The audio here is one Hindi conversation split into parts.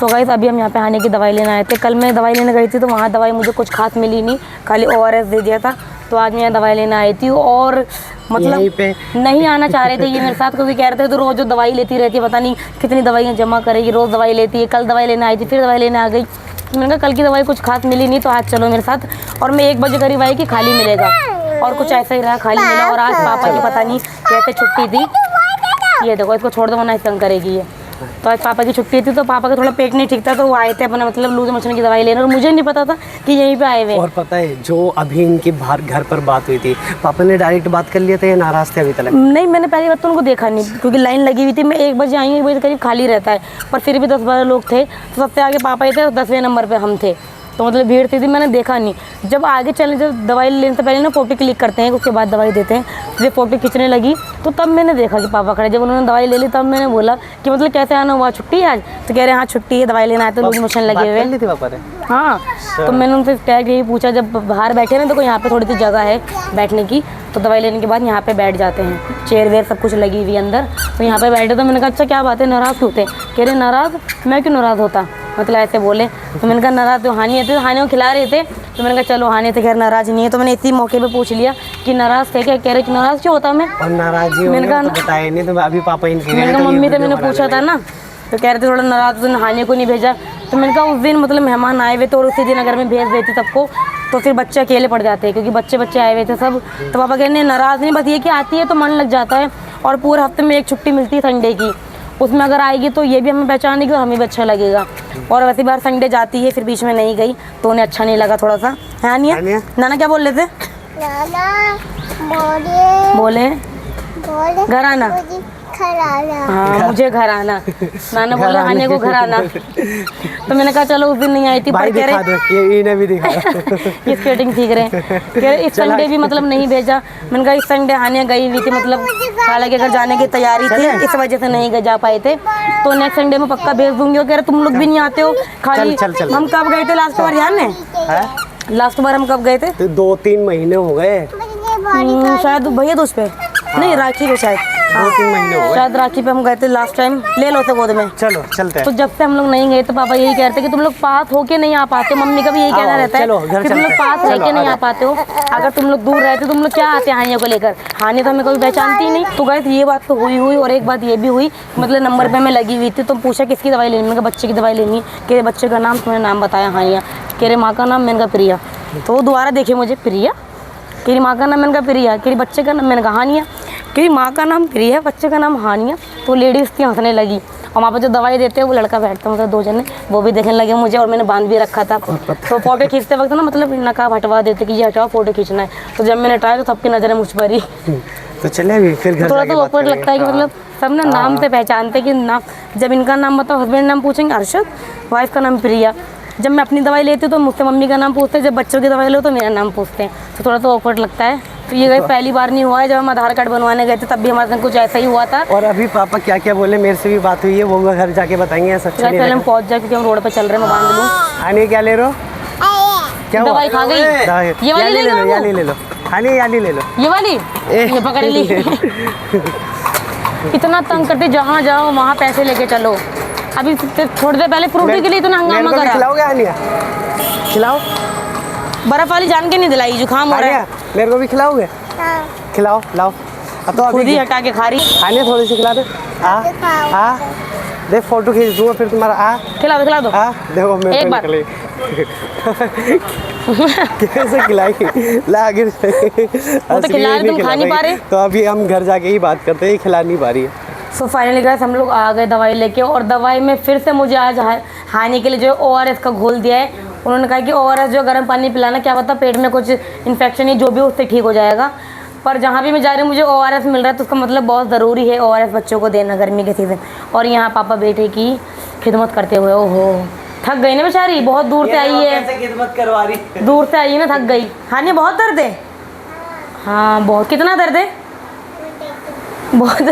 सो गाइस अभी हम यहाँ पे हानि की दवाई लेने आए थे। कल मैं दवाई लेने गई थी तो वहाँ दवाई मुझे कुछ खास मिली नहीं, खाली ORS दे दिया था। तो आज मैं यहाँ दवाई लेने आई थी और मतलब नहीं आना चाह रहे थे ये मेरे साथ, क्योंकि कह रहे थे तो रोज़ जो दवाई लेती रहती है, पता नहीं कितनी दवाइयाँ जमा करेगी, रोज़ दवाई लेती है। कल दवाई लेने आई थी, फिर दवाई लेने आ गई। मैंने कहा कल की दवाई कुछ खास मिली नहीं, तो आज चलो मेरे साथ। और मैं 1 बजे करीब आई कि खाली मिलेगा, और कुछ ऐसा ही रहा, खाली मिला। और आज पापा की पता नहीं कैसे छुट्टी थी, ये देखो इसको छोड़ दो वरना तंग करेगी ये। तो आज पापा की छुट्टी थी तो पापा का थोड़ा पेट नहीं ठीक था, तो वो आए थे अपना मतलब लूज मोशन की दवाई लेने, और मुझे नहीं पता था कि यहीं पे आए हुए। और पता है जो अभी इनकी बाहर घर पर बात हुई थी, पापा ने डायरेक्ट बात कर लिया था या नाराज थे अभी तक? नहीं, मैंने पहली बात तो उनको देखा नहीं, क्योंकि लाइन लगी हुई थी। मैं 1 बजे आई हूँ, 1 बजे करीब खाली रहता है, पर फिर भी 10-12 लोग थे। तो सबसे आगे पापा ही थे और 10वें नंबर पर हम थे, तो मतलब भीड़ थी मैंने देखा नहीं। जब आगे चले, जब दवाई लेने से पहले ना फ़ोटो क्लिक करते हैं, उसके बाद दवाई देते हैं। जब फ़ोटो खींचने लगी तो तब मैंने देखा कि पापा खड़े। जब उन्होंने दवाई ले ली तब मैंने बोला कि मतलब कैसे आना हुआ, छुट्टी है आज? तो कह रहे हैं हाँ छुट्टी है, दवाई लेना आए तो लूज मोशन लगे हुए थे पापा ने। हाँ, तो मैंने उनसे डायरेक्ट यही पूछा, जब बाहर बैठे ना देखो यहाँ पे थोड़ी सी जगह है बैठने की, तो दवाई लेने के बाद यहाँ पे बैठ जाते हैं, चेयर वेयर सब कुछ लगी हुई अंदर, तो यहाँ पे बैठे। तो मैंने कहा अच्छा क्या बात है, नाराज़ क्यों थे? कह रहे नाराज़? मैं क्यों नाराज़ होता, मतलब ऐसे बोले। तो मैंने कहा नाराज़ तो हानि थे, हानि को खिला रहे थे, तो मैंने कहा चलो हानि तो खैर नाराज़ नहीं है। तो मैंने इसी मौके पे पूछ लिया कि नाराज़ थे क्या? कह रहे कि नाराज़ क्यों होता मैं? और नाराज़गी मैंने कहा बताया नहीं, तो अभी पापा इनके मैंने कहा मम्मी से मैंने पूछा था ना, तो कह रहे थे थोड़ा नाराज़, तो हानि को नहीं भेजा। तो मैंने कहा उस दिन मतलब मेहमान आए हुए थे और उसी दिन अगर मैं भेज देती सबको तो फिर बच्चे अकेले पड़ जाते हैं, क्योंकि बच्चे आए हुए थे सब। तो पापा कहने नाराज़ नहीं, बस ये कि आती है तो मन लग जाता है, और पूरे हफ्ते में 1 छुट्टी मिलती है संडे की, उसमें अगर आएगी तो ये भी हमें पहचानेगी और हमें भी अच्छा लगेगा। और वैसी बार संडे जाती है, फिर बीच में नहीं गई तो उन्हें अच्छा नहीं लगा थोड़ा सा। है आनिया? नाना क्या बोल रहे थे? नाना बोले घर आना। हाँ मुझे घर आना, नाना बोले आने को घर आना। तो मैंने कहा चलो उस दिन नहीं आई थी, पर कह रहे ये भी दिखा ये स्केटिंग सीख रहे, कह रहे इस संडे भी मतलब नहीं भेजा। मैंने कहा इस संडे हानिया गई हुई थी, मतलब हालांकि अगर जाने की तैयारी थी, इस वजह से नहीं जा पाए थे, तो नेक्स्ट संडे में पक्का भेज दूंगी। और कह रहे तुम लोग भी नहीं आते हो खाली। हम कब गए थे लास्ट बार, याद है? लास्ट बार हम कब गए थे? 2-3 महीने हो गए शायद, भैया दोस्त पे नहीं, राखी पे शायद 2-3 महीने हो गए शायद, राखी पे हम गए थे लास्ट टाइम। ले लो तो गोद में, चलो चलते हैं। तो जब से हम लोग नहीं गए तो पापा यही कहते कि तुम लोग पास होके नहीं आ पाते। मम्मी का भी यही कहना रहता है कि तुम लोग पास रह के नहीं आ पाते हो, अगर तुम लोग दूर रहते तुम लोग क्या आते हानिया को लेकर। हानिया तो हमें कभी पहचानती ही नहीं। तो गए ये बात तो हुई। और एक बात ये भी हुई, मतलब नंबर पे मैं लगी हुई थी, तो पूछा किसकी दवाई लेनी, मैंने कहा बच्चे की दवाई लेनी है। कि बच्चे का नाम, तुम्हें नाम बताया हानिया, कह रहे माँ का नाम, मैंने कहा प्रिया। तो वो दोबारा देखे मुझे, प्रिया तेरी माँ का नाम, मैंने कहा प्रिया। तेरी बच्चे का नाम, मैंने कहा हानिया। तेरी माँ का नाम प्रिया, बच्चे का नाम हानिया। तो लेडीज़ थी, हंसने लगी। और वहाँ पर जो दवाई देते हैं वो लड़का बैठता मतलब 2 जने, वो भी देखने लगे मुझे, और मैंने बांध भी रखा था। तो फोटो खींचते वक्त ना मतलब नकाब हटवा देते कि ये हटाओ फोटो खींचना है। तो जब मैंने हटाया तो सबकी नज़रें मुझ पर ही। तो चले अभी फिर घर थोड़ा तो awkward लगता है कि मतलब सब ना नाम से पहचानते कि नाम, जब इनका नाम बताओ, हस्बैंड नाम पूछेंगे अरशद, वाइफ का नाम प्रिया। जब मैं अपनी दवाई लेती हूँ तो मुझसे मम्मी का नाम पूछते हैं, जब बच्चों की दवाई लो तो मेरा नाम पूछते हैं। तो थोड़ा तो awkward लगता है। तो ये पहली बार नहीं हुआ है, जब हम आधार कार्ड बनवाने गए थे तब भी हमारे साथ कुछ ऐसा ही हुआ था। और अभी पापा क्या क्या बोले, मेरे से भी बात हुई है, वो घर जाके बताएंगे। ऐसा पहले हम पहुँच जाए, क्योंकि हम रोड पर चल रहे हैं, मैं बांध लूँ। हानि क्या ले रहे हो? क्या दवाई खा गई? ये वाली ले लो, ये ले लो हानि, ये ले लो, ये वाली, ये पकड़ ली। इतना तंग करते, जहाँ जाओ वहाँ पैसे लेके चलो। अभी थोड़ी देर पहले फ्रूटी के लिए इतना हंगामा करा। खिलाओगे हानिया? खिलाओ। बर्फ वाली जान के नहीं दिलाई, जुकाम हो रहा है। मेरे को भी खिलाओगे? खिलाओ, लाओ। अब तो खुद ही हटा के खा रही। हानिया थोड़ी सी खिला दे। देख फोटो खींच दूंगा फिर तुम्हारा। खिला दो। देखो मेरे एक बार कैसे खिलाई ला गिर वो तो खिला रहे, तुम खा नहीं पा रहे। तो अभी हम घर जाके ही बात करते हैं, खिला नहीं पा रही है। सो फाइनली गाइस हम लोग आ गए दवाई लेके, और दवाई में फिर से मुझे आज हानि के लिए जो ORS का घोल दिया है। उन्होंने कहा कि ORS जो गर्म पानी पिलाना, क्या पता पेट में कुछ इन्फेक्शन ही जो भी उससे ठीक हो जाएगा। पर जहाँ भी मैं जा रही हूँ मुझे ORS मिल रहा है, तो उसका मतलब बहुत ज़रूरी है ORS बच्चों को देना गर्मी के सीज़न। और यहाँ पापा बेटे की खिदमत करते हुए, ओहो थक गई ना बेचारी, बहुत दूर से आई है, खिदमत करवा रही, दूर से आई है ना, थक गई। हानि बहुत दर्द है? हाँ बहुत। कितना दर्द है? बहुत।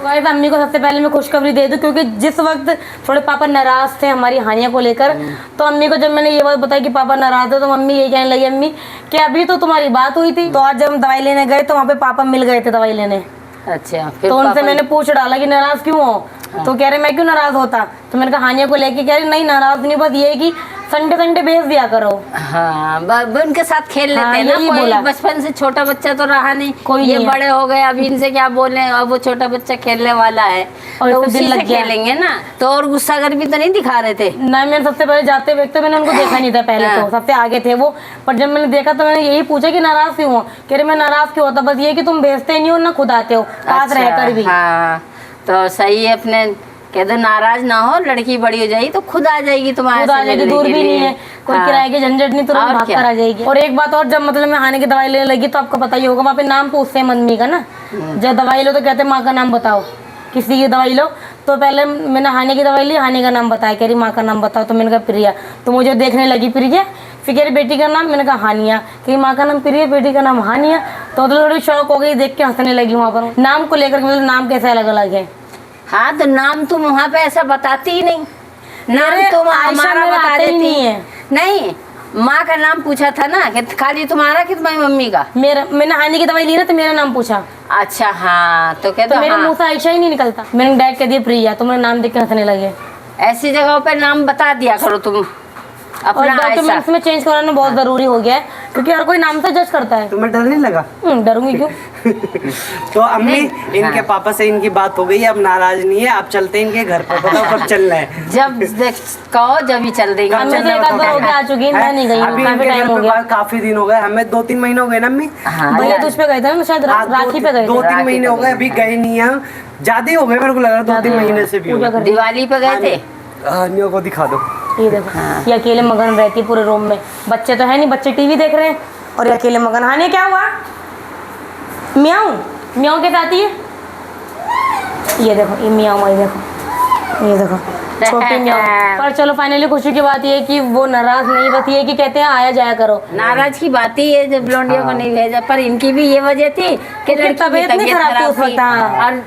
गाइस अम्मी को सबसे पहले मैं खुशखबरी दे दूं, क्योंकि जिस वक्त थोड़े पापा नाराज़ थे हमारी हानिया को लेकर, तो अम्मी को जब मैंने ये बात बताई कि पापा नाराज़ थे, तो मम्मी ये कहने लगी अम्मी कि अभी तो तुम्हारी बात हुई थी। तो आज जब हम दवाई लेने गए तो वहाँ पे पापा मिल गए थे दवाई लेने। अच्छा, तो उनसे मैंने पूछ डाला कि नाराज़ क्यों हो, तो कह रहे मैं क्यों नाराज होता, तो मैंने कहा हानिया को लेके, कह रहे नहीं नाराज नहीं, बस ये है कि संडे संडे भेज दिया करो। हाँ, उनके साथ खेल लेते हाँ, हैं ना, यही कोई बोला। बचपन से छोटा बच्चा तो रहा नहीं, कोई ये नहीं है। बड़े हो गए, अभी इनसे क्या बोले, अब वो छोटा बच्चा खेलने वाला है और तो इससे दिल उसी से लग गया। खेलेंगे ना। तो और गुस्सा कर भी तो नहीं दिखा रहे थे? नहीं, मैंने सबसे पहले जाते वक्त तो मैंने उनको देखा नहीं था, पहले तो सबसे आगे थे वो, पर जब मैंने देखा तो मैंने यही पूछा कि नाराज क्यों हो, कह रहे मैं नाराज क्यों होता, बस ये कि तुम भेजते नहीं हो ना खुद आते हो पास रहकर भी। हाँ, तो सही है, अपने कह दो नाराज ना हो, लड़की बड़ी हो जाएगी तो खुद आ जाएगी तुम्हारे खुद आ से जाएगी, मिलने दूर के भी नहीं लिए। है, कोई हाँ। किराए की झंझट नहीं, तुरंत और भाग क्या? कर आ जाएगी। और एक बात और, जब मतलब मैं खाने की दवाई लेने लगी तो आपको पता ही होगा, वहाँ पे नाम पूछते हैं मम्मी का ना, जब दवाई लो तो कहते हैं माँ का नाम बताओ, किसी की दवाई लो, तो पहले मैंने हानि की दवाई ली, हानि का नाम बताया, कह रही माँ का नाम बताओ, तो मैंने कहा प्रिया, तो मुझे देखने लगी प्रिया, फिर कह रही बेटी का नाम, मैंने कहा हानिया, कि माँ का नाम प्रिया, बेटी का नाम हानिया, तो थोड़ी शौक हो गई, देख के हंसने लगी वहाँ पर नाम को लेकर, मतलब नाम कैसे अलग अलग है। हाँ, तो नाम तुम वहाँ पे ऐसा बताती ही नहीं, नाम मेरे तुम आयशा हमारा मेरा बता आता ही देती। नहीं है। नहीं, माँ का नाम पूछा था ना, कि खाली तुम्हारा कि तुम्हारी मम्मी का? मेरा, मैंने हानि की दवाई ली ना तो मेरा नाम पूछा, अच्छा, हाँ, तो कहते तो मेरे हाँ, मुंह से आयशा ही नहीं निकलता, मैंने डायरेक्ट कह दिया प्रिया, तो मेरा नाम देख के हंसने लगे। ऐसी जगहों पे नाम बता दिया करो तुम और अपना ऐसा। डॉक्यूमेंट्स में चेंज कराना बहुत जरूरी हो गया है, क्योंकि हर कोई नाम से जज करता है। तुम्हें डर नहीं लगा? डरूंगी क्यों? तो अम्मी, इनके हाँ। पापा से इनकी बात हो गई है, अब नाराज नहीं है, अब चलते हैं इनके घर पर, बताओ कब चलना है? जब कहो जब ही चल देंगे। अब मैं तो एक आध बार होके आ चुकी हूँ, मैं नहीं गई हूँ, अभी काफी इनके टाइम घर हो पे गया। काफी दिन हो गए, हमें 2-3 महीने हो गए ना अम्मी। हाँ, भैया तुझ पे गए थे ना, शायद हाँ, राखी पे गए थे। 2-3 महीने हो गए, अभी गए नहीं है, ज्यादा ही हो गए, मेरे को लग रहा है 2-3 महीने से भी हो पूजा गए। कर दिवाली पे गए थे। हानियों को दिखा दो। ये देखो, ये अकेले मगन रहती है पूरे रूम में, बच्चे तो है नहीं, बच्चे टीवी देख रहे हैं और ये अकेले मगन। हाने क्या हुआ? म्याऊं म्याऊं के साथ ही है, ये देखो ये म्याऊं, ये देखो छोटी म्याऊं। पर चलो फाइनली खुशी की बात ये है कि वो नाराज नहीं, बस ये कि कहते हैं आया जाया करो। नाराज की बात ही है जब लौंडियों को नहीं भेजा, पर इनकी भी ये वजह थी कि लड़की की तबीयत नहीं खराब थी उस थी वक्त, हाँ। और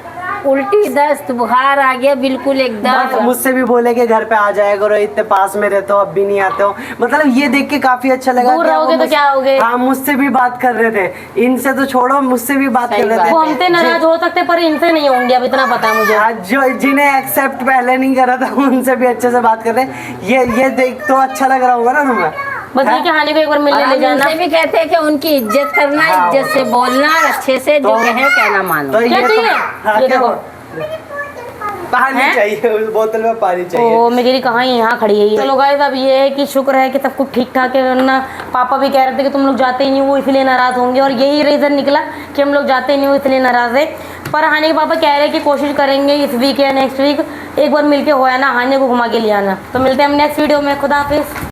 उल्टी दस्त बुखार आ गया बिल्कुल एकदम। मुझसे भी बोले कि घर पे आ जाया करो, इतने पास में रहते हो, अब भी नहीं आते हो, मतलब ये देख के काफी अच्छा लगा। दूर कि रहोगे वो तो क्या होगे? हाँ, मुझसे भी बात कर रहे थे, इनसे तो छोड़ो, मुझसे भी बात सही कर रहे बात थे। वो हमसे नाराज हो सकते पर इनसे नहीं होंगे, अब इतना पता है मुझे। आज जो जिन्हें एक्सेप्ट पहले नहीं करा था उनसे भी अच्छे से बात कर रहे हैं। ये देख तो अच्छा लग रहा होगा ना तुम्हें? बस ये कि हानि को एक बार और मिलने ले हम जाना। उनसे भी कहते हैं कि उनकी इज्जत करना, हाँ। इज्जत से बोलना, और अच्छे से जो कहे कहना मानो। तो क्या ये चाहिए? हाँ, ये क्या देखो। पानी हैं? चाहिए, उस बोतल में पानी चाहिए। ओ मेरी कहाँ यहाँ खड़ी है ये। चलो गाइस, अब ये है कि शुक्र है कि सब कुछ ठीक ठाक है, वरना पापा भी कह रहे थे कि तुम लोग जाते ही नहीं हो इसलिए नाराज होंगे, और यही रीज़न निकला कि हम लोग जाते ही नहीं हो इसलिए नाराज है। पर हानि के पापा कह रहे हैं कि कोशिश करेंगे इस वीक या नेक्स्ट वीक एक बार मिलके हो आना, हानि को घुमा के ले आना। तो मिलते हैं हम नेक्स्ट वीडियो में, खुदा हाफिज़।